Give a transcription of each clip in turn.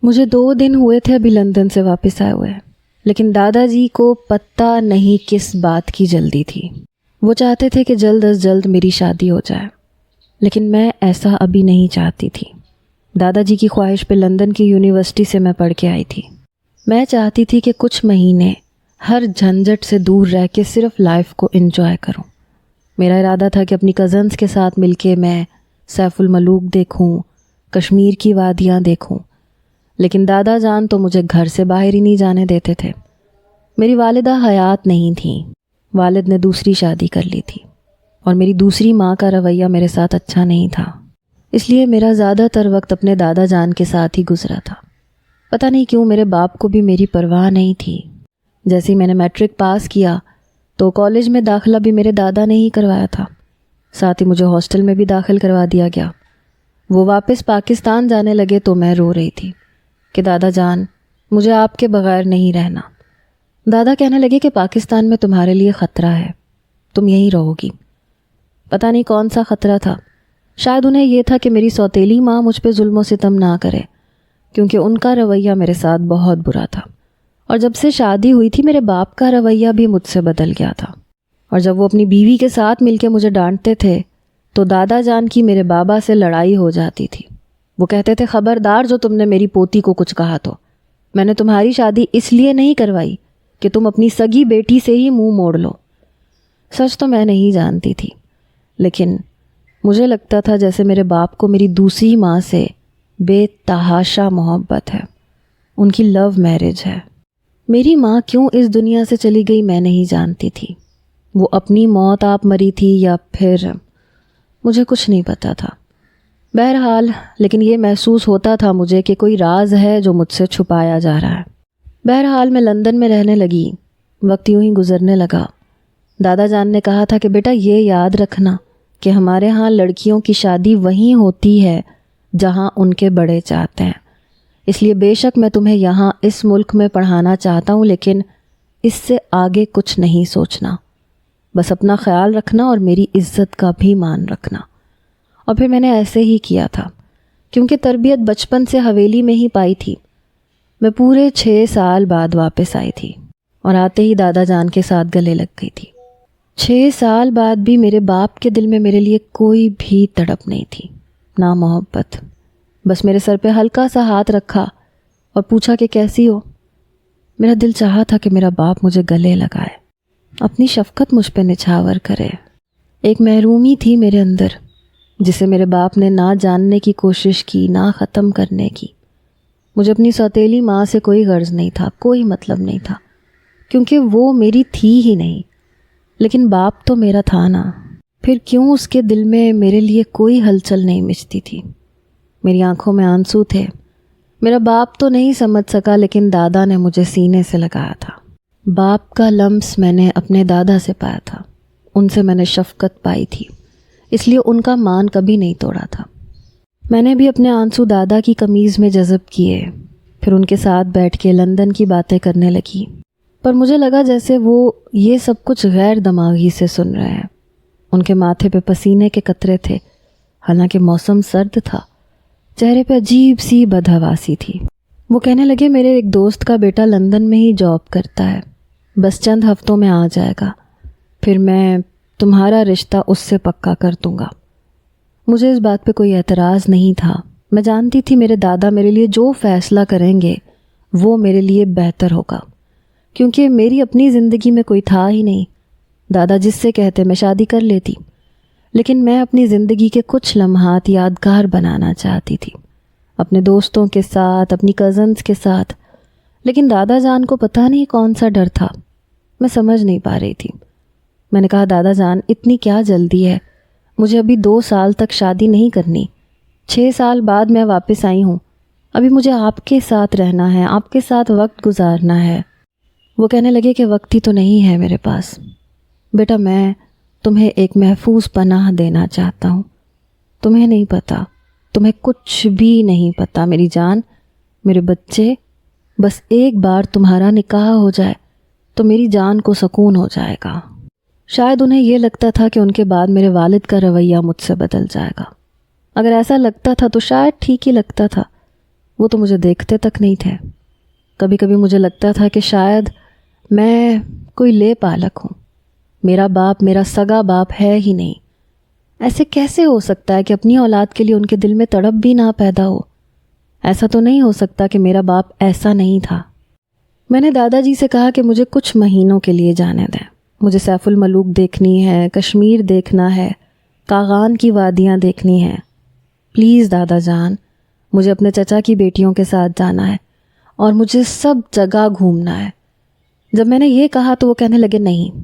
مجھے 2 دن ہوئے تھے ابھی لندن سے واپس آئے ہوئے، لیکن دادا جی کو پتہ نہیں کس بات کی جلدی تھی۔ وہ چاہتے تھے کہ جلد از جلد میری شادی ہو جائے، لیکن میں ایسا ابھی نہیں چاہتی تھی۔ دادا جی کی خواہش پہ لندن کی یونیورسٹی سے میں پڑھ کے آئی تھی۔ میں چاہتی تھی کہ کچھ مہینے ہر جھنجھٹ سے دور رہ کے صرف لائف کو انجوائے کروں۔ میرا ارادہ تھا کہ اپنی کزنز کے ساتھ مل کے میں سیف الملوک دیکھوں، کشمیر کی وادیاں دیکھوں، لیکن دادا جان تو مجھے گھر سے باہر ہی نہیں جانے دیتے تھے۔ میری والدہ حیات نہیں تھیں، والد نے دوسری شادی کر لی تھی، اور میری دوسری ماں کا رویہ میرے ساتھ اچھا نہیں تھا، اس لیے میرا زیادہ تر وقت اپنے دادا جان کے ساتھ ہی گزرا تھا۔ پتہ نہیں کیوں میرے باپ کو بھی میری پرواہ نہیں تھی۔ جیسے ہی میں نے میٹرک پاس کیا تو کالج میں داخلہ بھی میرے دادا نے ہی کروایا تھا، ساتھ ہی مجھے ہاسٹل میں بھی داخل کروا دیا گیا۔ وہ واپس پاکستان جانے لگے تو میں رو رہی تھی کہ دادا جان مجھے آپ کے بغیر نہیں رہنا۔ دادا کہنے لگے کہ پاکستان میں تمہارے لیے خطرہ ہے، تم یہیں رہو گی۔ پتہ نہیں کون سا خطرہ تھا، شاید انہیں یہ تھا کہ میری سوتیلی ماں مجھ پہ ظلم و ستم نہ کرے، کیونکہ ان کا رویہ میرے ساتھ بہت برا تھا، اور جب سے شادی ہوئی تھی میرے باپ کا رویہ بھی مجھ سے بدل گیا تھا، اور جب وہ اپنی بیوی کے ساتھ مل کے مجھے ڈانٹتے تھے تو دادا جان کی میرے بابا سے لڑائی ہو جاتی تھی۔ وہ کہتے تھے خبردار جو تم نے میری پوتی کو کچھ کہا تو میں نے تمہاری شادی اس لیے نہیں کروائی کہ تم اپنی سگی بیٹی سے ہی منہ موڑ لو۔ سچ تو میں نہیں جانتی تھی، لیکن مجھے لگتا تھا جیسے میرے باپ کو میری دوسری ماں سے بے تحاشا محبت ہے، ان کی لو میرج ہے۔ میری ماں کیوں اس دنیا سے چلی گئی میں نہیں جانتی تھی، وہ اپنی موت آپ مری تھی یا پھر مجھے کچھ نہیں پتا تھا۔ بہرحال لیکن یہ محسوس ہوتا تھا مجھے کہ کوئی راز ہے جو مجھ سے چھپایا جا رہا ہے۔ بہرحال میں لندن میں رہنے لگی، وقت یوں ہی گزرنے لگا۔ دادا جان نے کہا تھا کہ بیٹا یہ یاد رکھنا کہ ہمارے ہاں لڑکیوں کی شادی وہیں ہوتی ہے جہاں ان کے بڑے چاہتے ہیں، اس لیے بے شک میں تمہیں یہاں اس ملک میں پڑھانا چاہتا ہوں، لیکن اس سے آگے کچھ نہیں سوچنا، بس اپنا خیال رکھنا اور میری عزت کا بھی مان رکھنا۔ اور پھر میں نے ایسے ہی کیا تھا، کیونکہ تربیت بچپن سے حویلی میں ہی پائی تھی۔ میں پورے 6 سال بعد واپس آئی تھی اور آتے ہی دادا جان کے ساتھ گلے لگ گئی تھی۔ 6 سال بعد بھی میرے باپ کے دل میں میرے لیے کوئی بھی تڑپ نہیں تھی، نہ محبت۔ بس میرے سر پہ ہلکا سا ہاتھ رکھا اور پوچھا کہ کیسی ہو۔ میرا دل چاہا تھا کہ میرا باپ مجھے گلے لگائے، اپنی شفقت مجھ پہ نچھاور کرے۔ ایک محرومی تھی میرے اندر جسے میرے باپ نے نہ جاننے کی کوشش کی، نہ ختم کرنے کی۔ مجھے اپنی سوتیلی ماں سے کوئی غرض نہیں تھا، کوئی مطلب نہیں تھا، کیونکہ وہ میری تھی ہی نہیں، لیکن باپ تو میرا تھا نا۔ پھر کیوں اس کے دل میں میرے لیے کوئی ہلچل نہیں مچتی تھی؟ میری آنکھوں میں آنسو تھے۔ میرا باپ تو نہیں سمجھ سکا، لیکن دادا نے مجھے سینے سے لگایا تھا۔ باپ کا لمس میں نے اپنے دادا سے پایا تھا، ان سے میں نے شفقت پائی تھی، اس لیے ان کا مان کبھی نہیں توڑا تھا۔ میں نے بھی اپنے آنسو دادا کی قمیض میں جذب کیے، پھر ان کے ساتھ بیٹھ کے لندن کی باتیں کرنے لگی، پر مجھے لگا جیسے وہ یہ سب کچھ غیر دماغی سے سن رہے ہیں۔ ان کے ماتھے پہ پسینے کے قطرے تھے، حالانکہ موسم سرد تھا، چہرے پہ عجیب سی بدحواسی تھی۔ وہ کہنے لگے میرے ایک دوست کا بیٹا لندن میں ہی جاب کرتا ہے، بس چند ہفتوں میں آ جائے گا، پھر میں تمہارا رشتہ اس سے پکا کر دوں گا۔ مجھے اس بات پہ کوئی اعتراض نہیں تھا، میں جانتی تھی میرے دادا میرے لیے جو فیصلہ کریں گے وہ میرے لیے بہتر ہوگا، کیونکہ میری اپنی زندگی میں کوئی تھا ہی نہیں۔ دادا جس سے کہتے میں شادی کر لیتی، لیکن میں اپنی زندگی کے کچھ لمحات یادگار بنانا چاہتی تھی، اپنے دوستوں کے ساتھ، اپنی کزنز کے ساتھ۔ لیکن دادا جان کو پتہ نہیں کون سا ڈر تھا، میں سمجھ نہیں پا رہی تھی۔ میں نے کہا دادا جان اتنی کیا جلدی ہے، مجھے ابھی 2 سال تک شادی نہیں کرنی، 6 سال بعد میں واپس آئی ہوں، ابھی مجھے آپ کے ساتھ رہنا ہے، آپ کے ساتھ وقت گزارنا ہے۔ وہ کہنے لگے کہ وقت ہی تو نہیں ہے میرے پاس، بیٹا میں تمہیں ایک محفوظ پناہ دینا چاہتا ہوں، تمہیں نہیں پتہ، تمہیں کچھ بھی نہیں پتہ میری جان، میرے بچے، بس ایک بار تمہارا نکاح ہو جائے تو میری جان کو سکون ہو جائے گا۔ شاید انہیں یہ لگتا تھا کہ ان کے بعد میرے والد کا رویہ مجھ سے بدل جائے گا۔ اگر ایسا لگتا تھا تو شاید ٹھیک ہی لگتا تھا، وہ تو مجھے دیکھتے تک نہیں تھے۔ کبھی کبھی مجھے لگتا تھا کہ شاید میں کوئی لے پالک ہوں، میرا باپ میرا سگا باپ ہے ہی نہیں۔ ایسے کیسے ہو سکتا ہے کہ اپنی اولاد کے لیے ان کے دل میں تڑپ بھی نہ پیدا ہو؟ ایسا تو نہیں ہو سکتا کہ میرا باپ ایسا نہیں تھا۔ میں نے دادا جی سے کہا کہ مجھے کچھ مہینوں کے لیے جانے دیں، مجھے سیف الملوک دیکھنی ہے، کشمیر دیکھنا ہے، کاغان کی وادیاں دیکھنی ہیں۔ پلیز دادا جان، مجھے اپنے چچا کی بیٹیوں کے ساتھ جانا ہے اور مجھے سب جگہ گھومنا ہے۔ جب میں نے یہ کہا تو وہ کہنے لگے، نہیں،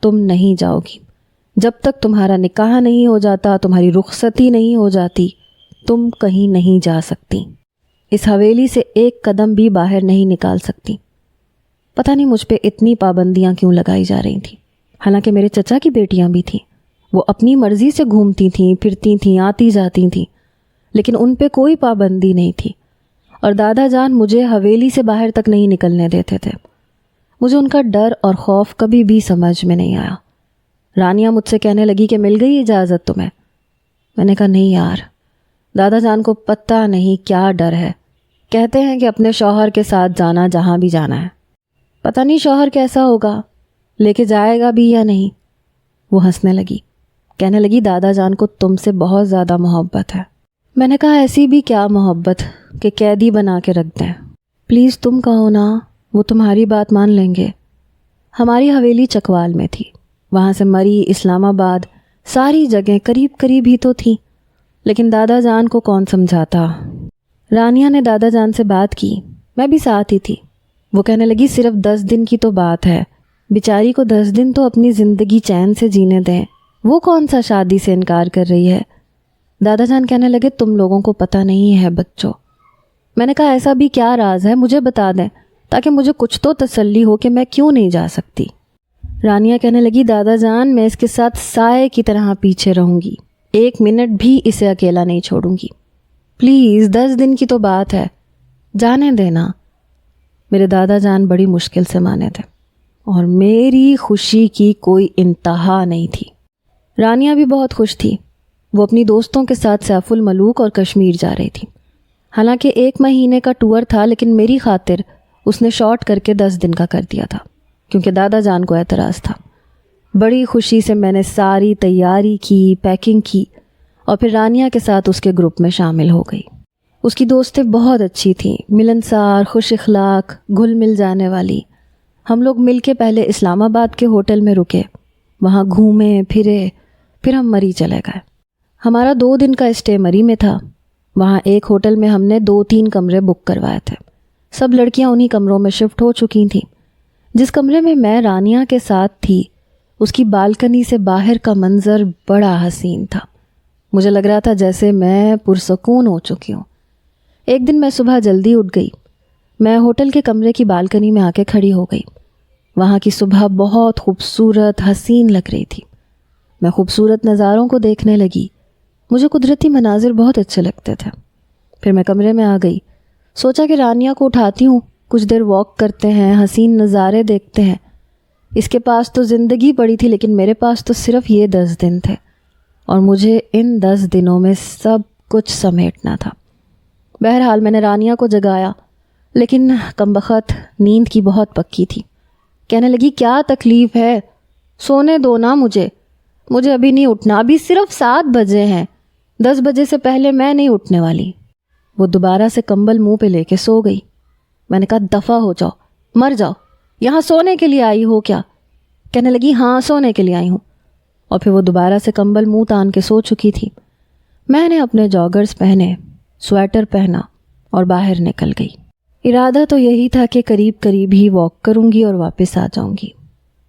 تم نہیں جاؤ گی، جب تک تمہارا نکاح نہیں ہو جاتا، تمہاری رخصتی نہیں ہو جاتی، تم کہیں نہیں جا سکتی، اس حویلی سے ایک قدم بھی باہر نہیں نکال سکتی۔ پتہ نہیں مجھ پہ اتنی پابندیاں کیوں لگائی جا رہی تھیں، حالانکہ میرے چچا کی بیٹیاں بھی تھیں، وہ اپنی مرضی سے گھومتی تھیں، پھرتی تھیں، آتی جاتی تھیں، لیکن ان پہ کوئی پابندی نہیں تھی۔ اور دادا جان مجھے حویلی سے باہر تک نہیں نکلنے دیتے تھے۔ مجھے ان کا ڈر اور خوف کبھی بھی سمجھ میں نہیں آیا۔ رانیہ مجھ سے کہنے لگی کہ مل گئی اجازت تمہیں؟ میں نے کہا نہیں یار، دادا جان کو پتہ نہیں کیا ڈر ہے، کہتے ہیں کہ اپنے شوہر کے ساتھ جانا جہاں بھی جانا ہے، پتہ نہیں شوہر کیسا ہوگا، لے کے جائے گا بھی یا نہیں۔ وہ ہنسنے لگی، کہنے لگی دادا جان کو تم سے بہت زیادہ محبت ہے۔ میں نے کہا ایسی بھی کیا محبت کہ قیدی بنا کے رکھ دیں، پلیز تم کہو نا، وہ تمہاری بات مان لیں گے۔ ہماری حویلی چکوال میں تھی، وہاں سے مری، اسلام آباد، ساری جگہیں قریب قریب ہی تو تھیں، لیکن دادا جان کو کون سمجھاتا۔ رانیہ نے دادا جان سے بات کی، میں بھی ساتھ ہی تھی۔ وہ کہنے لگی صرف 10 دن کی تو بات ہے، بیچاری کو 10 دن تو اپنی زندگی چین سے جینے دیں، وہ کون سا شادی سے انکار کر رہی ہے۔ دادا جان کہنے لگے تم لوگوں کو پتہ نہیں ہے بچوں۔ میں نے کہا ایسا بھی کیا راز ہے، مجھے بتا دیں تاکہ مجھے کچھ تو تسلی ہو کہ میں کیوں نہیں جا سکتی۔ رانیہ کہنے لگی دادا جان میں اس کے ساتھ سائے کی طرح پیچھے رہوں گی، 1 منٹ بھی اسے اکیلا نہیں چھوڑوں گی، پلیز 10 دن کی تو بات ہے، جانے دینا۔ میرے دادا جان بڑی مشکل سے مانے تھے اور میری خوشی کی کوئی انتہا نہیں تھی۔ رانیہ بھی بہت خوش تھی، وہ اپنی دوستوں کے ساتھ سیف الملوک اور کشمیر جا رہی تھی۔ حالانکہ 1 مہینے کا ٹور تھا، لیکن میری خاطر اس نے شارٹ کر کے 10 دن کا کر دیا تھا، کیونکہ دادا جان کو اعتراض تھا۔ بڑی خوشی سے میں نے ساری تیاری کی، پیکنگ کی، اور پھر رانیہ کے ساتھ اس کے گروپ میں شامل ہو گئی۔ اس کی دوستیں بہت اچھی تھیں، ملنسار، خوش اخلاق، گھل مل جانے والی۔ ہم لوگ مل کے پہلے اسلام آباد کے ہوٹل میں رکے، وہاں گھومے پھرے، پھر ہم مری چلے گئے۔ ہمارا 2 دن کا اسٹے مری میں تھا۔ وہاں ایک ہوٹل میں ہم نے 2-3 کمرے بک کروائے تھے، سب لڑکیاں انہی کمروں میں شفٹ ہو چکی تھیں۔ جس کمرے میں میں رانیہ کے ساتھ تھی، اس کی بالکنی سے باہر کا منظر بڑا حسین تھا۔ مجھے لگ رہا تھا جیسے میں پرسکون ہو چکی ہوں۔ ایک دن میں صبح جلدی اٹھ گئی، میں ہوٹل کے کمرے کی بالکنی میں آ کے کھڑی ہو گئی۔ وہاں کی صبح بہت خوبصورت حسین لگ رہی تھی۔ میں خوبصورت نظاروں کو دیکھنے لگی، مجھے قدرتی مناظر بہت اچھے لگتے تھے۔ پھر میں کمرے میں آ گئی، سوچا کہ رانیہ کو اٹھاتی ہوں، کچھ دیر واک کرتے ہیں، حسین نظارے دیکھتے ہیں۔ اس کے پاس تو زندگی پڑی تھی، لیکن میرے پاس تو صرف یہ 10 دن تھے، اور مجھے ان 10 دنوں میں سب کچھ سمیٹنا تھا۔ بہرحال میں نے رانیہ کو جگایا، لیکن کمبخت نیند کی بہت پکی تھی۔ کہنے لگی کیا تکلیف ہے، سونے دو نا مجھے ابھی نہیں اٹھنا، ابھی صرف 7 بجے ہیں، 10 بجے سے پہلے میں نہیں اٹھنے والی۔ وہ دوبارہ سے کمبل منہ پہ لے کے سو گئی۔ میں نے کہا دفع ہو جاؤ، مر جاؤ، یہاں سونے کے لیے آئی ہو کیا؟ کہنے لگی ہاں سونے کے لیے آئی ہوں، اور پھر وہ دوبارہ سے کمبل منہ تان کے سو چکی تھی۔ میں نے اپنے جاگرز پہنے، سویٹر پہنا اور باہر نکل گئی۔ ارادہ تو یہی تھا کہ قریب قریب ہی واک کروں گی اور واپس آ جاؤں گی۔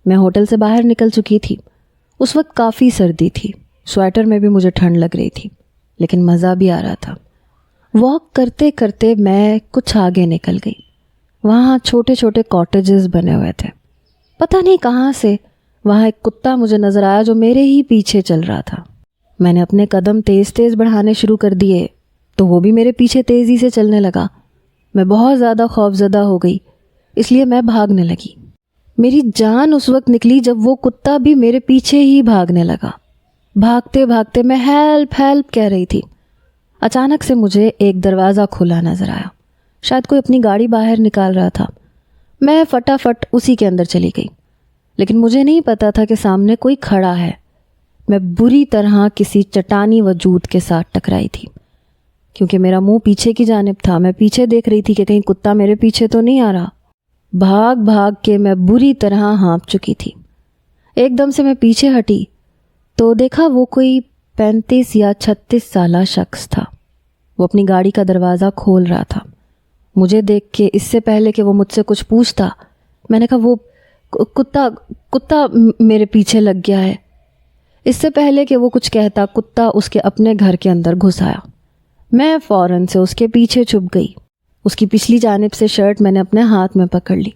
میں ہوٹل سے باہر نکل چکی تھی۔ اس وقت کافی سردی تھی، سویٹر میں بھی مجھے ٹھنڈ لگ رہی تھی، لیکن مزہ بھی آ رہا تھا۔ واک کرتے کرتے میں کچھ آگے نکل گئی۔ وہاں چھوٹے چھوٹے کاٹیجز بنے ہوئے تھے۔ پتہ نہیں کہاں سے وہاں ایک کتا مجھے نظر آیا جو میرے ہی پیچھے چل رہا تھا۔ میں نے اپنے قدم تیز تیز بڑھانے شروع کر دیے تو وہ بھی میرے پیچھے تیزی سے چلنے لگا۔ میں بہت زیادہ خوفزدہ ہو گئی، اس لیے میں بھاگنے لگی۔ میری جان اس وقت نکلی جب وہ کتا بھی میرے پیچھے ہی بھاگنے لگا۔ بھاگتے بھاگتے میں ہیلپ ہیلپ کہہ رہی تھی۔ اچانک سے مجھے ایک دروازہ کھلا نظر آیا، شاید کوئی اپنی گاڑی باہر نکال رہا تھا۔ میں فٹافٹ اسی کے اندر چلی گئی، لیکن مجھے نہیں پتا تھا کہ سامنے کوئی کھڑا ہے۔ میں بری طرح کسی چٹانی وجود کے ساتھ ٹکرائی تھی، کیونکہ میرا منہ پیچھے کی جانب تھا۔ میں پیچھے دیکھ رہی تھی کہ کہیں کتا میرے پیچھے تو نہیں آ رہا۔ بھاگ بھاگ کے میں بری طرح ہانپ چکی تھی۔ ایک دم سے میں پیچھے ہٹی تو دیکھا وہ کوئی 35 یا 36 سالہ شخص تھا۔ وہ اپنی گاڑی کا دروازہ کھول رہا تھا۔ مجھے دیکھ کے اس سے پہلے کہ وہ مجھ سے کچھ پوچھتا، میں نے کہا وہ کتا میرے پیچھے لگ گیا ہے۔ اس سے پہلے کہ وہ کچھ کہتا، کتا اس کے اپنے گھر کے اندر گھس آیا۔ میں فوراً سے اس کے پیچھے چھپ گئی۔ اس کی پچھلی جانب سے شرٹ میں نے اپنے ہاتھ میں پکڑ لی۔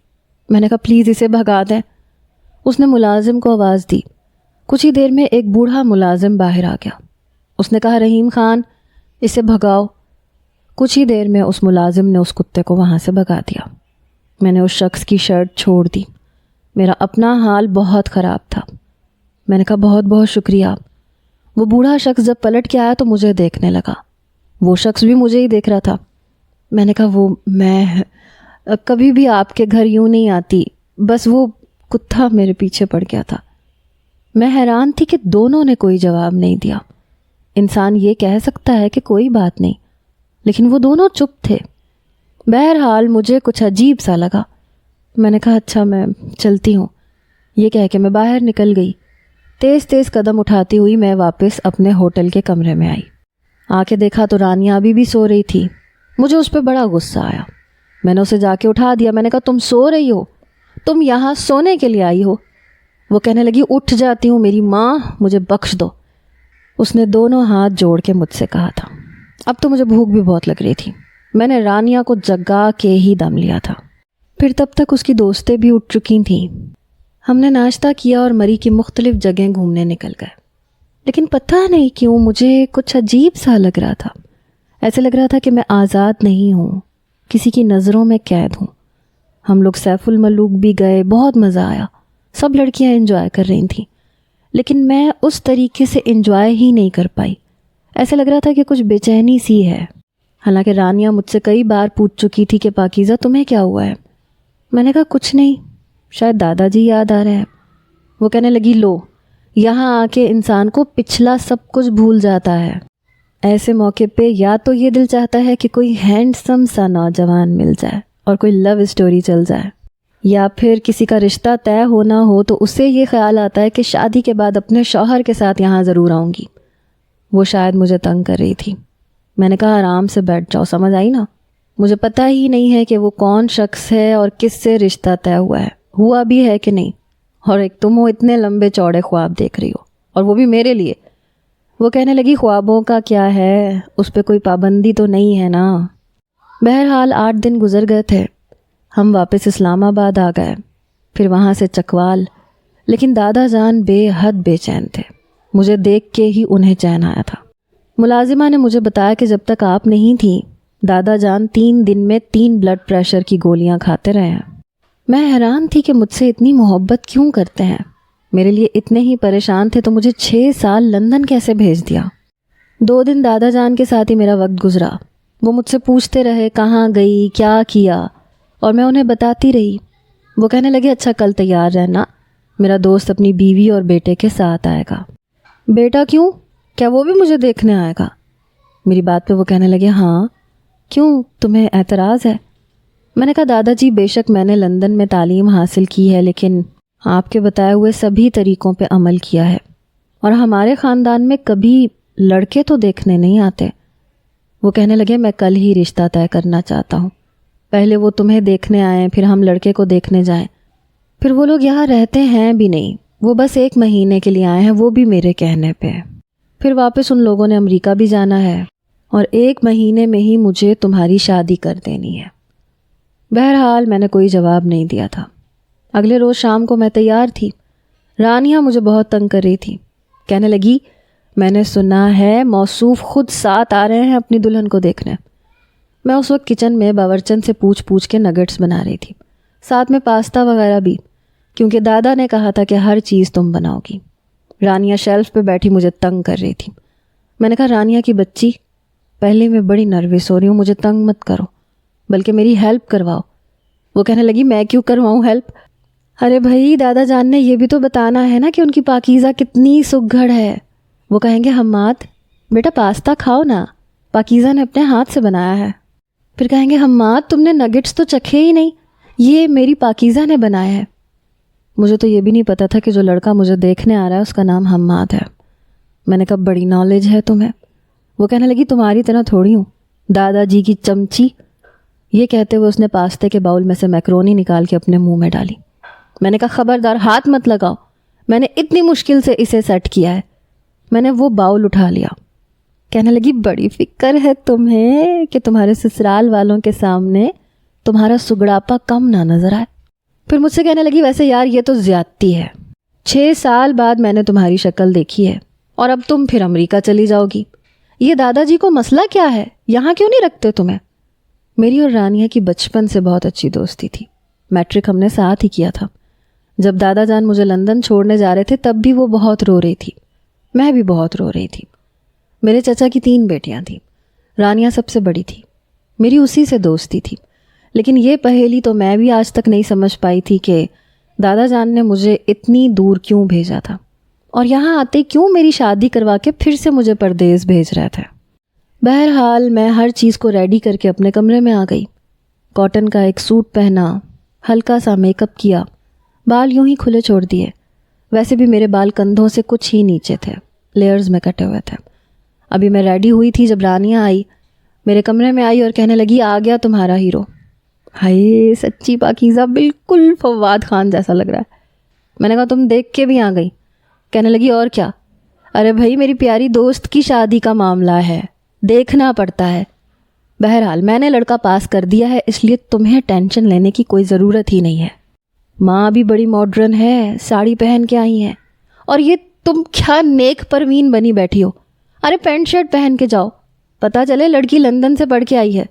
میں نے کہا پلیز اسے بھگا دیں۔ اس نے ملازم کو آواز دی۔ کچھ ہی دیر میں ایک بوڑھا ملازم باہر آ گیا۔ اس نے کہا رحیم خان اسے بھگاؤ۔ کچھ ہی دیر میں اس ملازم نے اس کتے کو وہاں سے بھگا دیا۔ میں نے اس شخص کی شرٹ چھوڑ دی۔ میرا اپنا حال بہت خراب تھا۔ میں نے کہا بہت بہت شکریہ۔ وہ بوڑھا شخص جب پلٹ کے آیا تو مجھے دیکھنے لگا۔ وہ شخص بھی مجھے ہی دیکھ رہا تھا۔ میں نے کہا میں کبھی بھی آپ کے گھر یوں نہیں آتی، بس وہ کتا میرے پیچھے پڑ گیا تھا۔ میں حیران تھی کہ دونوں نے کوئی جواب نہیں دیا۔ انسان یہ کہہ سکتا ہے کہ کوئی بات نہیں، لیکن وہ دونوں چپ تھے۔ بہرحال مجھے کچھ عجیب سا لگا۔ میں نے کہا اچھا میں چلتی ہوں۔ یہ کہہ کے میں باہر نکل گئی۔ تیز تیز قدم اٹھاتی ہوئی میں واپس اپنے ہوٹل کے کمرے میں آئی۔ آ کے دیکھا تو رانیہ ابھی بھی سو رہی تھی۔ مجھے اس پہ بڑا غصہ آیا۔ میں نے اسے جا کے اٹھا دیا۔ میں نے کہا تم سو رہی ہو؟ تم یہاں سونے کے لیے آئی ہو؟ وہ کہنے لگی اٹھ جاتی ہوں میری ماں، مجھے بخش دو۔ اس نے دونوں ہاتھ جوڑ کے مجھ سے کہا تھا۔ اب تو مجھے بھوک بھی بہت لگ رہی تھی۔ میں نے رانیہ کو جگا کے ہی دم لیا تھا۔ پھر تب تک اس کی دوستیں بھی اٹھ چکی تھیں۔ ہم نے ناشتہ کیا اور مری کی مختلف جگہیں گھومنے نکل گئے، لیکن پتہ نہیں کیوں مجھے کچھ عجیب سا لگ رہا تھا۔ ایسے لگ رہا تھا کہ میں آزاد نہیں ہوں، کسی کی نظروں میں قید ہوں۔ ہم لوگ سیف الملوک بھی گئے، بہت مزہ آیا۔ سب لڑکیاں انجوائے کر رہی تھیں، لیکن میں اس طریقے سے انجوائے ہی نہیں کر پائی۔ ایسے لگ رہا تھا کہ کچھ بے چینی سی ہے۔ حالانکہ رانیہ مجھ سے کئی بار پوچھ چکی تھی کہ پاکیزہ تمہیں کیا ہوا ہے؟ میں نے کہا کچھ نہیں، شاید دادا جی یاد آ رہے ہیں۔ وہ کہنے لگی لو، یہاں آ کے انسان کو پچھلا سب کچھ بھول جاتا ہے۔ ایسے موقع پہ یا تو یہ دل چاہتا ہے کہ کوئی ہینڈسم سا نوجوان مل جائے اور کوئی لو اسٹوری چل جائے، یا پھر کسی کا رشتہ طے ہونا ہو تو اسے یہ خیال آتا ہے کہ شادی کے بعد اپنے شوہر کے ساتھ یہاں ضرور آؤں گی۔ وہ شاید مجھے تنگ کر رہی تھی۔ میں نے کہا آرام سے بیٹھ جاؤ، سمجھ آئی نا؟ مجھے پتہ ہی نہیں ہے کہ وہ کون شخص ہے اور کس سے رشتہ طے ہوا بھی ہے کہ نہیں، اور ایک تم ہو اتنے لمبے چوڑے خواب دیکھ رہی ہو، اور وہ بھی میرے لیے۔ وہ کہنے لگی خوابوں کا کیا ہے، اس پہ کوئی پابندی تو نہیں ہے نا۔ بہرحال 8 دن گزر گئے تھے۔ ہم واپس اسلام آباد آ گئے، پھر وہاں سے چکوال، لیکن دادا جان بے حد بے چین تھے۔ مجھے دیکھ کے ہی انہیں چین آیا تھا۔ ملازمہ نے مجھے بتایا کہ جب تک آپ نہیں تھیں دادا جان 3 دن میں 3 بلڈ پریشر کی گولیاں کھاتے رہے ہیں۔ میں حیران تھی کہ مجھ سے اتنی محبت کیوں کرتے ہیں۔ میرے لیے اتنے ہی پریشان تھے تو مجھے 6 سال لندن کیسے بھیج دیا۔ 2 دن دادا جان کے ساتھ ہی میرا وقت گزرا۔ وہ مجھ سے پوچھتے رہے کہاں گئی، کیا کیا، اور میں انہیں بتاتی رہی۔ وہ کہنے لگے اچھا کل تیار رہنا، میرا دوست اپنی بیوی اور بیٹے کے ساتھ آئے گا۔ بیٹا کیوں؟ کیا وہ بھی مجھے دیکھنے آئے گا؟ میری بات پہ وہ کہنے لگے ہاں، کیوں تمہیں اعتراض ہے؟ میں نے کہا دادا جی بے شک میں نے لندن میں تعلیم حاصل کی ہے، لیکن آپ کے بتائے ہوئے سبھی طریقوں پہ عمل کیا ہے، اور ہمارے خاندان میں کبھی لڑکے تو دیکھنے نہیں آتے۔ وہ کہنے لگے میں کل ہی رشتہ طے کرنا چاہتا ہوں، پہلے وہ تمہیں دیکھنے آئیں، پھر ہم لڑکے کو دیکھنے جائیں۔ پھر وہ لوگ یہاں رہتے ہیں بھی نہیں، وہ بس 1 مہینے کے لیے آئے ہیں، وہ بھی میرے کہنے پہ۔ پھر واپس ان لوگوں نے امریکہ بھی جانا ہے، اور 1 مہینے میں ہی مجھے تمہاری شادی کر دینی ہے۔ بہرحال میں نے کوئی جواب نہیں دیا تھا۔ اگلے روز شام کو میں تیار تھی۔ رانیہ مجھے بہت تنگ کر رہی تھی، کہنے لگی میں نے سنا ہے موصوف خود ساتھ آ رہے ہیں اپنی دلہن کو دیکھنے۔ میں اس وقت کچن میں باورچن سے پوچھ کے نگٹس بنا رہی تھی، ساتھ میں پاستا وغیرہ بھی، کیونکہ دادا نے کہا تھا کہ ہر چیز تم بناؤ گی۔ رانیہ شیلف پہ بیٹھی مجھے تنگ کر رہی تھی۔ میں نے کہا رانیہ کی بچی، پہلے میں بڑی نروس ہو رہی ہوں، مجھے تنگ مت کرو، بلکہ میری ہیلپ کرواؤ۔ وہ کہنے لگی میں کیوں کرواؤں ہیلپ؟ ارے بھائی دادا جان نے یہ بھی تو بتانا ہے نا کہ ان کی پاکیزہ کتنی سگھڑ ہے۔ وہ کہیں گے حماد بیٹا پاستا کھاؤ نا، پاکیزہ نے اپنے ہاتھ سے بنایا ہے۔ پھر کہیں گے حماد تم نے نگٹس تو چکھے ہی نہیں، یہ میری پاکیزہ نے بنایا ہے۔ مجھے تو یہ بھی نہیں پتا تھا کہ جو لڑکا مجھے دیکھنے آ رہا ہے اس کا نام حماد ہے۔ میں نے کہا بڑی نالج ہے تمہیں۔ وہ کہنے لگی تمہاری طرح تھوڑی ہوں، دادا جی کی چمچی۔ یہ کہتے ہوئے اس نے پاستے کے باؤل میں سے میکرونی نکال کے اپنے منہ میں ڈالی۔ میں نے کہا خبردار ہاتھ مت لگاؤ، میں نے اتنی مشکل سے اسے سیٹ کیا ہے۔ میں نے وہ باؤل اٹھا لیا۔ کہنے لگی بڑی فکر ہے تمہیں کہ تمہارے سسرال والوں کے سامنے تمہارا سگڑاپا کم نہ نظر آئے۔ پھر مجھ سے کہنے لگی ویسے یار یہ تو زیادتی ہے، 6 سال بعد میں نے تمہاری شکل دیکھی ہے اور اب تم پھر امریکہ چلی جاؤ گی۔ یہ دادا جی کو مسئلہ کیا ہے، یہاں کیوں نہیں رکھتے تمہیں؟ میری اور رانیہ کی بچپن سے بہت اچھی دوستی تھی، میٹرک ہم نے ساتھ ہی کیا تھا۔ جب دادا جان مجھے لندن چھوڑنے جا رہے تھے تب بھی وہ بہت رو رہی تھی، میں بھی بہت رو رہی تھی۔ میرے چچا کی 3 بیٹیاں تھیں، رانیہ سب سے بڑی تھی، میری اسی سے دوستی تھی۔ لیکن یہ پہیلی تو میں بھی آج تک نہیں سمجھ پائی تھی کہ دادا جان نے مجھے اتنی دور کیوں بھیجا تھا، اور یہاں آتے کیوں میری شادی کروا کے پھر سے مجھے پردیس بھیج رہے تھے۔ بہرحال میں ہر چیز کو ریڈی کر کے اپنے کمرے میں آ گئی۔ کاٹن کا ایک سوٹ پہنا، ہلکا سا میک اپ کیا، بال یوں ہی کھلے چھوڑ دیے۔ ویسے بھی میرے بال کندھوں سے کچھ ہی نیچے تھے، لیئرز میں کٹے ہوئے تھے۔ ابھی میں ریڈی ہوئی تھی جب رانیہ آئی، میرے کمرے میں آئی اور کہنے لگی آ گیا تمہارا ہیرو۔ ہائے سچی پاکیزہ بالکل فواد خان جیسا لگ رہا ہے۔ میں نے کہا تم دیکھ کے بھی آ گئی؟ کہنے لگی اور کیا، ارے بھائی میری پیاری دوست کی شادی کا معاملہ ہے، دیکھنا پڑتا ہے۔ بہرحال میں نے لڑکا پاس کر دیا ہے، اس لیے تمہیں ٹینشن لینے کی کوئی ضرورت ہی نہیں ہے۔ ماں بھی بڑی ماڈرن ہے، ساڑی پہن کے آئی ہیں، اور یہ تم کیا نیک پروین بنی بیٹھی ہو؟ ارے پینٹ شرٹ پہن کے جاؤ، پتہ چلے لڑکی لندن سے پڑھ کے آئی ہے۔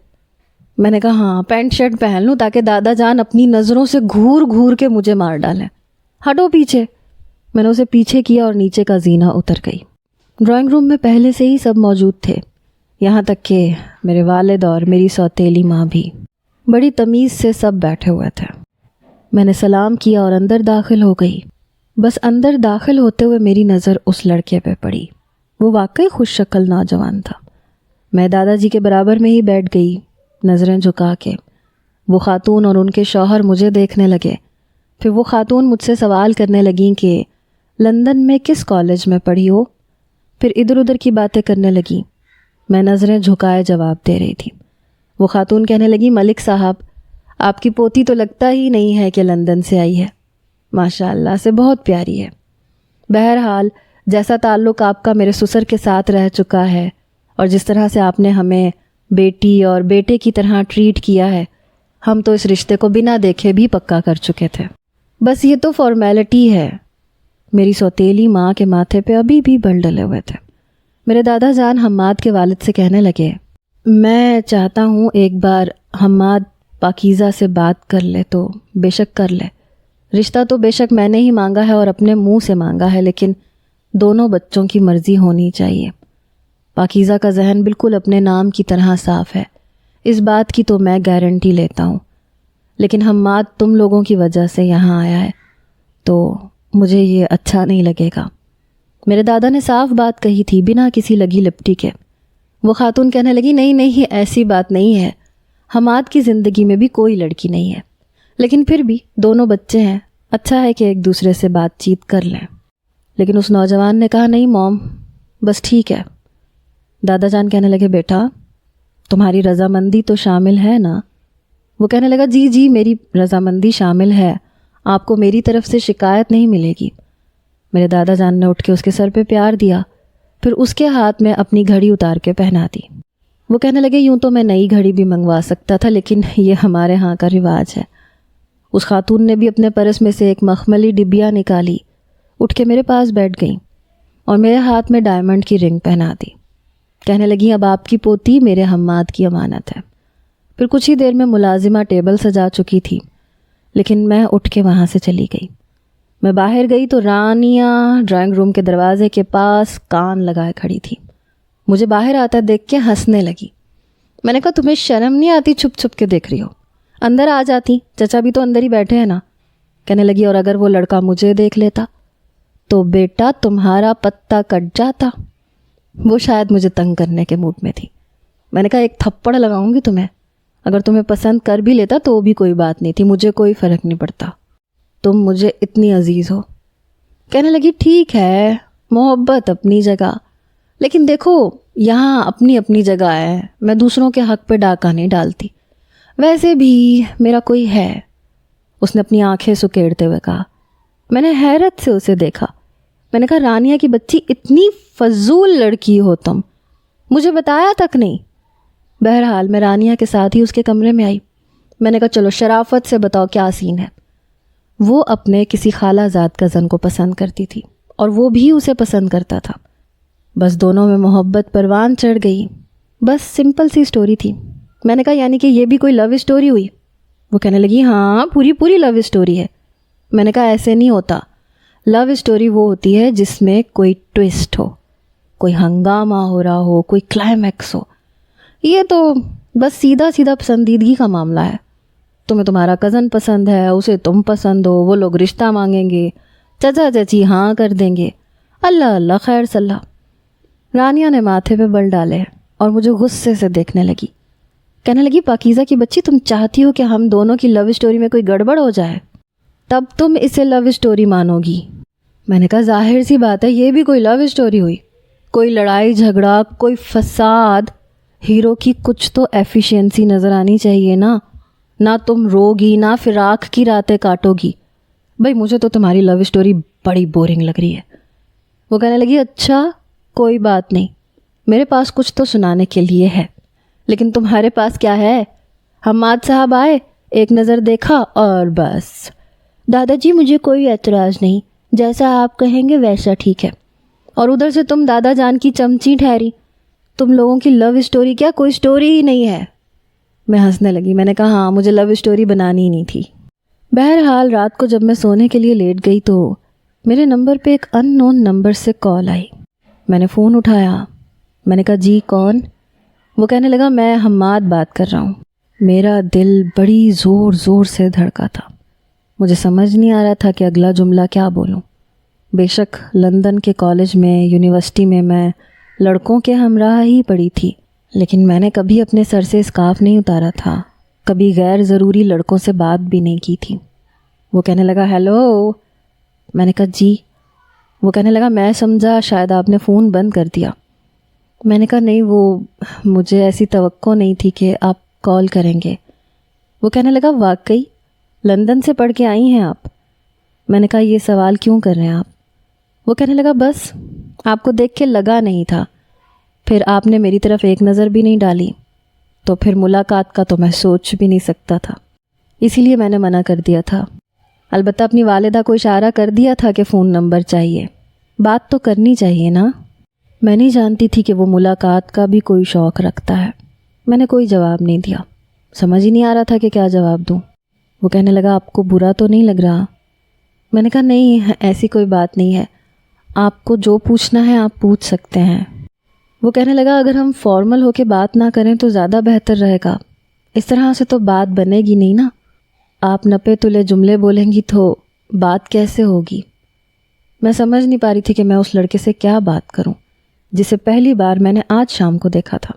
میں نے کہا ہاں پینٹ شرٹ پہن لوں تاکہ دادا جان اپنی نظروں سے گھور گھور کے مجھے مار ڈالیں۔ ہٹو پیچھے۔ میں نے اسے پیچھے کیا اور نیچے کا زینہ اتر گئی۔ ڈرائنگ روم میں پہلے سے ہی سب موجود تھے، یہاں تک کہ میرے والد اور میری سوتیلی ماں بھی۔ بڑی تمیز سے سب بیٹھے ہوئے تھے۔ میں نے سلام کیا اور اندر داخل ہو گئی۔ بس اندر داخل ہوتے ہوئے میری نظر اس لڑکے پہ پڑی۔ وہ واقعی خوش شکل نوجوان تھا۔ میں دادا جی کے برابر میں ہی بیٹھ گئی، نظریں جھکا کے۔ وہ خاتون اور ان کے شوہر مجھے دیکھنے لگے۔ پھر وہ خاتون مجھ سے سوال کرنے لگیں کہ لندن میں کس کالج میں پڑھی ہو؟ پھر ادھر ادھر کی باتیں کرنے لگیں۔ میں نظریں جھکائے جواب دے رہی تھی۔ وہ خاتون کہنے لگی ملک صاحب آپ کی پوتی تو لگتا ہی نہیں ہے کہ لندن سے آئی ہے، ماشاء اللہ سے بہت پیاری ہے۔ بہرحال جیسا تعلق آپ کا میرے سسر کے ساتھ رہ چکا ہے اور جس طرح سے آپ نے ہمیں بیٹی اور بیٹے کی طرح ٹریٹ کیا ہے، ہم تو اس رشتے کو بنا دیکھے بھی پکا کر چکے تھے۔ بس یہ تو فارمیلٹی ہے۔ میری سوتیلی ماں کے ماتھے پہ ابھی بھی بل ڈلے ہوئے تھے۔ میرے دادا جان حماد کے والد سے کہنے لگے میں چاہتا ہوں ایک بار حماد پاکیزہ سے بات کر لے تو بے شک کر لے۔ رشتہ تو بے شک میں نے ہی مانگا ہے اور اپنے منہ سے مانگا ہے، لیکن دونوں بچوں کی مرضی ہونی چاہیے۔ پاکیزہ کا ذہن بالکل اپنے نام کی طرح صاف ہے، اس بات کی تو میں گارنٹی لیتا ہوں، لیکن حماد تم لوگوں کی وجہ سے یہاں آیا ہے تو مجھے یہ اچھا نہیں لگے گا۔ میرے دادا نے صاف بات کہی تھی بنا کسی لگی لپٹی کے۔ وہ خاتون کہنے لگی نہیں ایسی بات نہیں ہے، حماد کی زندگی میں بھی کوئی لڑکی نہیں ہے، لیکن پھر بھی دونوں بچے ہیں، اچھا ہے کہ ایک دوسرے سے بات چیت کر لیں۔ لیکن اس نوجوان نے کہا نہیں موم بس ٹھیک ہے۔ دادا جان کہنے لگے بیٹا تمہاری رضامندی تو شامل ہے نا؟ وہ کہنے لگا جی میری رضامندی شامل ہے، آپ کو میری طرف سے شکایت نہیں ملے گی۔ میرے دادا جان نے اٹھ کے اس کے سر پہ پیار دیا، پھر اس کے ہاتھ میں اپنی گھڑی اتار کے پہنا دی۔ وہ کہنے لگے یوں تو میں نئی گھڑی بھی منگوا سکتا تھا، لیکن یہ ہمارے ہاں کا رواج ہے۔ اس خاتون نے بھی اپنے پرس میں سے ایک مخملی ڈبیا نکالی، اٹھ کے میرے پاس بیٹھ گئیں اور میرے ہاتھ میں ڈائمنڈ کی رنگ پہنا دی۔ کہنے لگی اب آپ کی پوتی میرے حماد کی امانت ہے۔ پھر کچھ ہی دیر میں ملازمہ ٹیبل سجا چکی تھی، لیکن میں اٹھ کے وہاں سے چلی گئی۔ میں باہر گئی تو رانیہ ڈرائنگ روم کے دروازے کے پاس کان لگائے کھڑی تھی۔ مجھے باہر آتا دیکھ کے ہنسنے لگی. میں نے کہا تمہیں شرم نہیں آتی چھپ چھپ کے دیکھ رہی ہو؟ اندر آ جاتی، چچا بھی تو اندر ہی بیٹھے ہیں نا. کہنے لگی اور اگر وہ لڑکا مجھے دیکھ لیتا تو بیٹا تمہارا پتا کٹ جاتا. وہ شاید مجھے تنگ کرنے کے موڈ میں تھی. میں نے کہا ایک تھپڑ لگاؤں گی تمہیں، اگر تمہیں پسند کر بھی لیتا تو بھی کوئی بات نہیں تھی، مجھے کوئی فرق نہیں پڑتا، تم مجھے اتنی عزیز ہو. کہنے لگی ٹھیک ہے، محبت اپنی جگہ، لیکن دیکھو یہاں اپنی اپنی جگہ ہے، میں دوسروں کے حق پہ ڈاکہ نہیں ڈالتی. ویسے بھی میرا کوئی ہے. اس نے اپنی آنکھیں سکیڑتے ہوئے کہا. میں نے حیرت سے اسے دیکھا. میں نے کہا رانیہ کی بچی اتنی فضول لڑکی ہو تم، مجھے بتایا تک نہیں. بہرحال میں رانیہ کے ساتھ ہی اس کے کمرے میں آئی. میں نے کہا چلو شرافت سے بتاؤ کیا سین ہے. وہ اپنے کسی خالہ زاد کزن کو پسند کرتی تھی اور وہ بھی اسے پسند کرتا تھا. بس دونوں میں محبت پروان چڑھ گئی. بس سمپل سی سٹوری تھی. میں نے کہا یعنی کہ یہ بھی کوئی لو اسٹوری ہوئی؟ وہ کہنے لگی ہاں پوری لو اسٹوری ہے. میں نے کہا ایسے نہیں ہوتا، لو اسٹوری وہ ہوتی ہے جس میں کوئی ٹویسٹ ہو، کوئی ہنگامہ ہو رہا ہو، کوئی کلائمیکس ہو. یہ تو بس سیدھا سیدھا پسندیدگی کا معاملہ ہے. تمہیں تمہارا کزن پسند ہے، اسے تم پسند ہو، وہ لوگ رشتہ مانگیں گے، چچا چچی ہاں کر دیں گے، اللہ اللہ خیر صلاح. رانیہ نے ماتھے پہ بل ڈالے اور مجھے غصے سے دیکھنے لگی. کہنے لگی پاکیزہ کی بچی تم چاہتی ہو کہ ہم دونوں کی لو اسٹوری میں کوئی گڑبڑ ہو جائے، تب تم اسے لو اسٹوری مانو گی. میں نے کہا ظاہر سی بات ہے یہ بھی کوئی لو اسٹوری ہوئی، کوئی لڑائی جھگڑا، کوئی فساد. ہیرو کی کچھ تو ایفیشینسی نظر آنی چاہیے نا. نہ تم روگی، نہ فراق کی راتیں کاٹو گی. بھائی مجھے تو تمہاری لو اسٹوری بڑی بورنگ لگ رہی ہے. وہ کہنے لگی اچھا کوئی بات نہیں، میرے پاس کچھ تو سنانے کے لیے ہے، لیکن تمہارے پاس کیا ہے؟ حماد صاحب آئے، ایک نظر دیکھا اور بس. دادا جی مجھے کوئی اعتراض نہیں، جیسا آپ کہیں گے ویسا ٹھیک ہے. اور ادھر سے تم دادا جان کی چمچی ٹھہری. تم لوگوں کی لو اسٹوری کیا کوئی اسٹوری ہی نہیں ہے. میں ہنسنے لگی. میں نے کہا ہاں مجھے لو اسٹوری بنانی ہی نہیں تھی. بہرحال رات کو جب میں سونے کے لیے لیٹ گئی تو میرے نمبر پہ ایک ان نون نمبر سے کال آئی. میں نے فون اٹھایا. میں نے کہا جی کون؟ وہ کہنے لگا میں حماد بات کر رہا ہوں. میرا دل بڑی زور زور سے دھڑکا تھا. مجھے سمجھ نہیں آ رہا تھا کہ اگلا جملہ کیا بولوں. بے شک لندن کے کالج میں، یونیورسٹی میں لڑکوں کے ہمراہ ہی پڑھی تھی، لیکن میں نے کبھی اپنے سر سے اسکارف نہیں اتارا تھا، کبھی غیر ضروری لڑکوں سے بات بھی نہیں کی تھی. وہ کہنے لگا ہیلو. میں نے کہا جی. وہ کہنے لگا میں سمجھا شاید آپ نے فون بند کر دیا. میں نے کہا نہیں، وہ مجھے ایسی توقع نہیں تھی کہ آپ کال کریں گے. وہ کہنے لگا واقعی لندن سے پڑھ کے آئی ہیں آپ؟ میں نے کہا یہ سوال کیوں کر رہے ہیں آپ؟ وہ کہنے لگا بس آپ کو دیکھ کے لگا نہیں تھا، پھر آپ نے میری طرف ایک نظر بھی نہیں ڈالی، تو پھر ملاقات کا تو میں سوچ بھی نہیں سکتا تھا، اسی لیے میں نے منع کر دیا تھا. البتہ اپنی والدہ کو اشارہ کر دیا تھا کہ فون نمبر چاہیے، بات تو کرنی چاہیے نا. میں نہیں جانتی تھی کہ وہ ملاقات کا بھی کوئی شوق رکھتا ہے. میں نے کوئی جواب نہیں دیا، سمجھ ہی نہیں آ رہا تھا کہ کیا جواب دوں. وہ کہنے لگا آپ کو برا تو نہیں لگ رہا؟ میں نے کہا نہیں ایسی کوئی بات نہیں ہے، آپ کو جو پوچھنا ہے آپ پوچھ سکتے ہیں. وہ کہنے لگا اگر ہم فارمل ہو کے بات نہ کریں تو زیادہ بہتر رہے گا، اس طرح سے تو بات بنے گی نہیں نا. آپ نپے تلے جملے بولیں گی تو بات کیسے ہوگی؟ میں سمجھ نہیں پا رہی تھی کہ میں اس لڑکے سے کیا بات کروں جسے پہلی بار میں نے آج شام کو دیکھا تھا.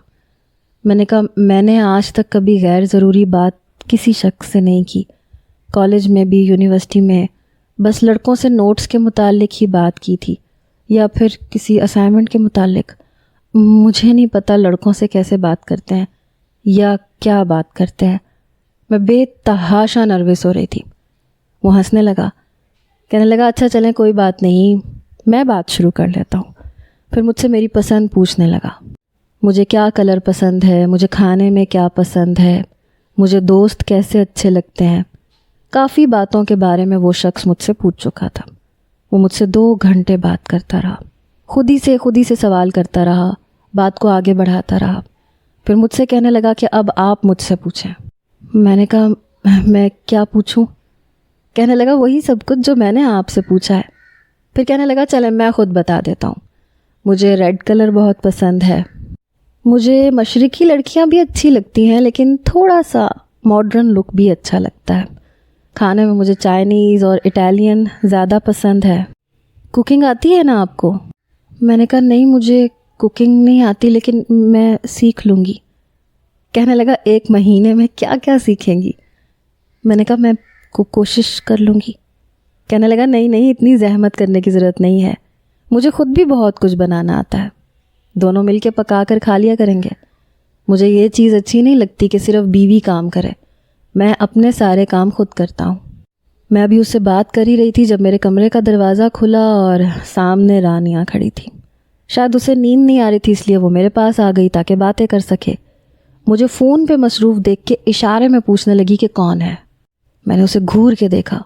میں نے کہا میں نے آج تک کبھی غیر ضروری بات کسی شخص سے نہیں کی، کالج میں بھی یونیورسٹی میں بس لڑکوں سے نوٹس کے متعلق ہی بات کی تھی یا پھر کسی اسائنمنٹ کے متعلق. مجھے نہیں پتہ لڑکوں سے کیسے بات کرتے ہیں یا کیا بات کرتے ہیں. میں بے تحاشا نروس ہو رہی تھی. وہ ہنسنے لگا، کہنے لگا اچھا چلیں کوئی بات نہیں، میں بات شروع کر لیتا ہوں. پھر مجھ سے میری پسند پوچھنے لگا، مجھے کیا کلر پسند ہے، مجھے کھانے میں کیا پسند ہے، مجھے دوست کیسے اچھے لگتے ہیں. کافی باتوں کے بارے میں وہ شخص مجھ سے پوچھ چکا تھا. وہ مجھ سے 2 گھنٹے بات کرتا رہا، خود ہی سے سوال کرتا رہا، بات کو آگے بڑھاتا رہا. پھر مجھ سے کہنے لگا کہ اب آپ مجھ سے پوچھیں. میں نے کہا میں کیا پوچھوں؟ کہنے لگا وہی سب کچھ جو میں نے آپ سے پوچھا ہے. پھر کہنے لگا چلیں میں خود بتا دیتا ہوں، مجھے ریڈ کلر بہت پسند ہے. مجھے مشرقی لڑکیاں بھی اچھی لگتی ہیں لیکن تھوڑا سا ماڈرن لک بھی اچھا لگتا ہے. کھانے میں مجھے چائنیز اور اٹالین زیادہ پسند ہے. کوکنگ آتی ہے نا آپ کو؟ میں نے کہا نہیں مجھے کوکنگ نہیں آتی لیکن میں سیکھ لوں گی. کہنے لگا 1 مہینے میں کیا کیا سیکھیں گی؟ میں نے کہا میں کوشش کر لوں گی. کہنے لگا نہیں اتنی زحمت کرنے کی ضرورت نہیں ہے, مجھے خود بھی بہت کچھ بنانا آتا ہے, دونوں مل کے پکا کر کھا لیا کریں گے. مجھے یہ چیز اچھی نہیں لگتی کہ صرف بیوی کام کرے, میں اپنے سارے کام خود کرتا ہوں. میں ابھی اس سے بات کر ہی رہی تھی جب میرے کمرے کا دروازہ کھلا اور سامنے رانیہ کھڑی تھی. شاید اسے نیند نہیں آ رہی تھی اس لیے وہ میرے پاس آ گئی تاکہ باتیں کر سکے. مجھے فون پہ مصروف دیکھ کے اشارے میں پوچھنے لگی کہ کون ہے. میں نے اسے گھور کے دیکھا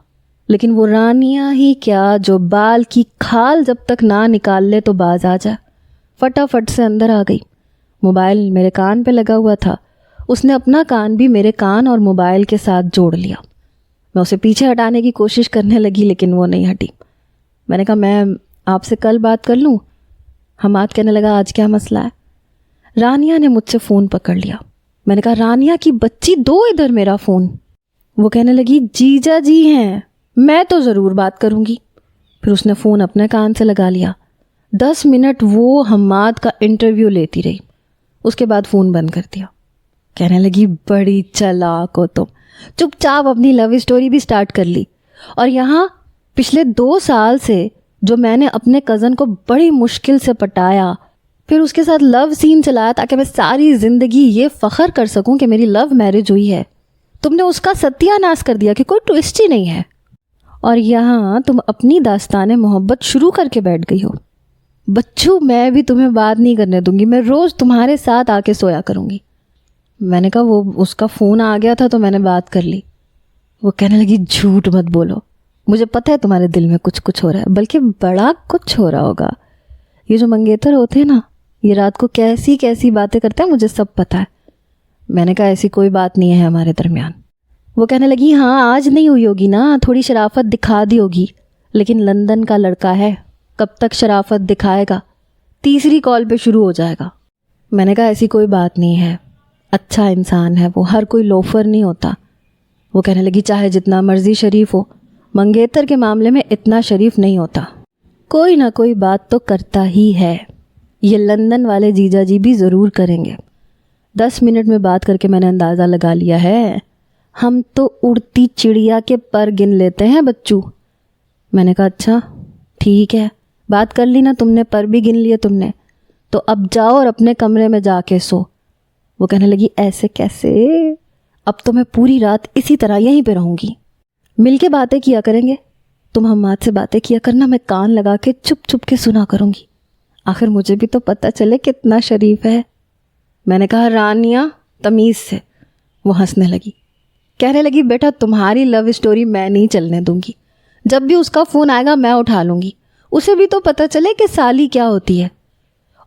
لیکن وہ رانیہ ہی کیا جو بال کی کھال جب تک نہ نکال لے تو باز آ جائے. فٹافٹ سے اندر آ گئی. موبائل میرے کان پہ لگا ہوا تھا. اس نے اپنا کان بھی میرے کان اور موبائل کے ساتھ جوڑ لیا. میں اسے پیچھے ہٹانے کی کوشش کرنے لگی لیکن وہ نہیں ہٹی. میں نے کہا میں آپ سے کل بات کر لوں؟ حماد کہنے لگا آج کیا مسئلہ ہے؟ رانیہ نے مجھ سے فون پکڑ لیا. میں نے کہا رانیہ کی بچی دو ادھر میرا فون. وہ کہنے لگی جیجا جی ہیں, میں تو ضرور بات کروں گی. پھر اس نے فون اپنے کان سے لگا لیا. 10 منٹ وہ حماد کا انٹرویو لیتی رہی, اس کے بعد فون بند کر دیا. کہنے لگی بڑی چالاک ہو تم, چپ چاپ اپنی لو اسٹوری بھی سٹارٹ کر لی. اور یہاں پچھلے 2 سال سے جو میں نے اپنے کزن کو بڑی مشکل سے پٹایا, پھر اس کے ساتھ لو سین چلایا تاکہ میں ساری زندگی یہ فخر کر سکوں کہ میری لو میرج ہوئی ہے, تم نے اس کا ستیہ ناش کر دیا کہ کوئی ٹوسٹ ہی نہیں ہے. اور یہاں تم اپنی داستان محبت شروع کر کے بیٹھ گئی ہو. بچو میں بھی تمہیں بات نہیں کرنے دوں گی, میں روز تمہارے ساتھ آ کے سویا کروں گی. میں نے کہا وہ اس کا فون آ گیا تھا تو میں نے بات کر لی. وہ کہنے لگی جھوٹ مت بولو, مجھے پتہ ہے تمہارے دل میں کچھ ہو رہا ہے, بلکہ بڑا کچھ ہو رہا ہوگا. یہ جو منگیتر ہوتے ہیں نا, یہ رات کو کیسی باتیں کرتے ہیں مجھے سب پتہ ہے. میں نے کہا ایسی کوئی بات نہیں ہے ہمارے درمیان. وہ کہنے لگی ہاں آج نہیں ہوئی ہوگی نا, تھوڑی شرافت دکھا دی ہوگی, لیکن لندن کا لڑکا ہے, کب تک شرافت دکھائے گا, تیسری کال پہ شروع ہو جائے گا. میں نے کہا ایسی کوئی بات نہیں ہے, اچھا انسان ہے وہ, ہر کوئی لوفر نہیں ہوتا. وہ کہنے لگی چاہے جتنا مرضی شریف ہو, منگیتر کے معاملے میں اتنا شریف نہیں ہوتا, کوئی نہ کوئی بات تو کرتا ہی ہے. یہ لندن والے جیجا جی بھی ضرور کریں گے. 10 منٹ میں بات کر کے میں نے اندازہ لگا لیا ہے, ہم تو اڑتی چڑیا کے پر گن لیتے ہیں بچو. میں نے کہا اچھا ٹھیک ہے, بات کر لی نا تم نے, پر بھی گن لیے تم نے, تو اب جاؤ اور اپنے کمرے میں جا کے سو. وہ کہنے لگی ایسے کیسے, اب تو میں پوری رات اسی طرح یہیں پہ رہوں گی. مل کے باتیں کیا کریں گے, تم حماد سے باتیں کیا کرنا, میں کان لگا کے چپ چپ کے سنا کروں گی, آخر مجھے بھی تو پتہ چلے کتنا شریف ہے. میں نے کہا رانیہ تمیز سے. وہ ہنسنے لگی, کہنے لگی بیٹا تمہاری لو اسٹوری میں نہیں چلنے دوں گی, جب بھی اس کا فون آئے گا میں اٹھا لوں گی, اسے بھی تو پتہ چلے کہ سالی کیا ہوتی ہے.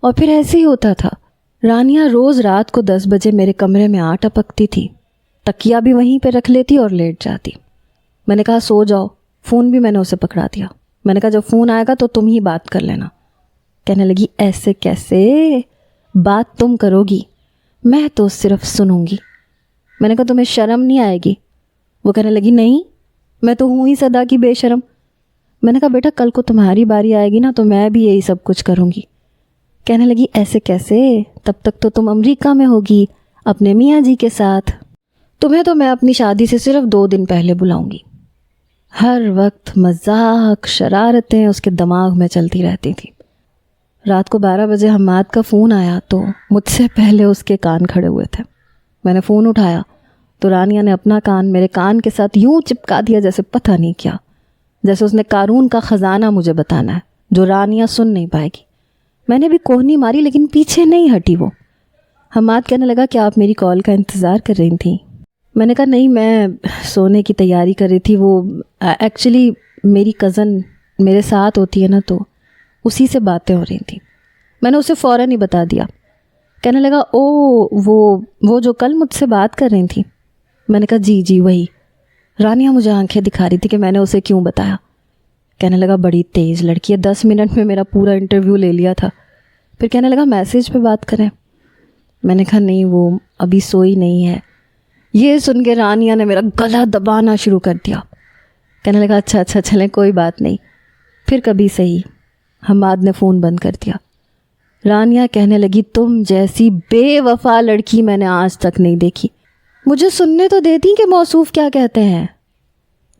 اور پھر ایسے ہی ہوتا تھا. رانیہ روز رات کو 10 بجے میرے کمرے میں آ ٹپکتی تھی, تکیہ بھی وہیں پہ رکھ لیتی اور لیٹ جاتی. میں نے کہا سو جاؤ, فون بھی میں نے اسے پکڑا دیا. میں نے کہا جب فون آئے گا تو تم ہی بات کر لینا. کہنے لگی ایسے کیسے, بات تم کرو گی, میں تو صرف سنوں گی. میں نے کہا تمہیں شرم نہیں آئے گی؟ وہ کہنے لگی نہیں, میں تو ہوں ہی صدا کی بے شرم. میں نے کہا بیٹا کل کو تمہاری باری آئے گی نا تو میں بھی یہی سب کچھ کروں گی. کہنے لگی ایسے کیسے, تب تک تو تم امریکہ میں ہوگی اپنے میاں جی کے ساتھ, تمہیں تو میں اپنی شادی سے صرف 2 دن پہلے بلاؤں گی. ہر وقت مذاق شرارتیں اس کے دماغ میں چلتی رہتی تھی. رات کو 12 بجے حماد کا فون آیا تو مجھ سے پہلے اس کے کان کھڑے ہوئے تھے. میں نے فون اٹھایا تو رانیہ نے اپنا کان میرے کان کے ساتھ یوں چپکا دیا جیسے پتہ نہیں کیا, جیسے اس نے قارون کا خزانہ مجھے بتانا ہے جو رانیہ سن نہیں پائے گی. میں نے بھی کوہنی ماری لیکن پیچھے نہیں ہٹی وہ. حماد کہنے لگا کہ آپ میری کال کا انتظار کر رہی تھیں؟ میں نے کہا نہیں, میں سونے کی تیاری کر رہی تھی. وہ ایکچولی میری کزن میرے ساتھ ہوتی ہے نا تو اسی سے باتیں ہو رہی تھیں. میں نے اسے فوراً ہی بتا دیا. کہنے لگا او وہ جو کل مجھ سے بات کر رہی تھیں. میں نے کہا جی وہی. رانیہ مجھے آنکھیں دکھا رہی تھی کہ میں نے اسے کیوں بتایا. کہنے لگا بڑی تیز لڑکی ہے, 10 منٹ میں میرا پورا انٹرویو لے لیا تھا. پھر کہنے لگا میسیج پہ بات کریں. میں نے کہا نہیں وہ ابھی سوئی نہیں ہے۔ یہ سن کے رانیہ نے میرا گلا دبانا شروع کر دیا، کہنے لگا اچھا چلیں کوئی بات نہیں، پھر کبھی صحیح۔ حماد نے فون بند کر دیا۔ رانیہ کہنے لگی تم جیسی بے وفا لڑکی میں نے آج تک نہیں دیکھی، مجھے سننے تو دیتی کہ موصوف کیا کہتے ہیں۔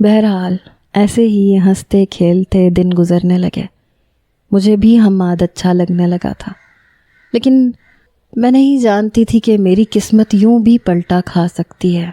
بہرحال ایسے ہی ہنستے کھیلتے دن گزرنے لگے۔ مجھے بھی حماد اچھا لگنے لگا تھا، لیکن میں نہیں جانتی تھی کہ میری قسمت یوں بھی پلٹا کھا سکتی ہے۔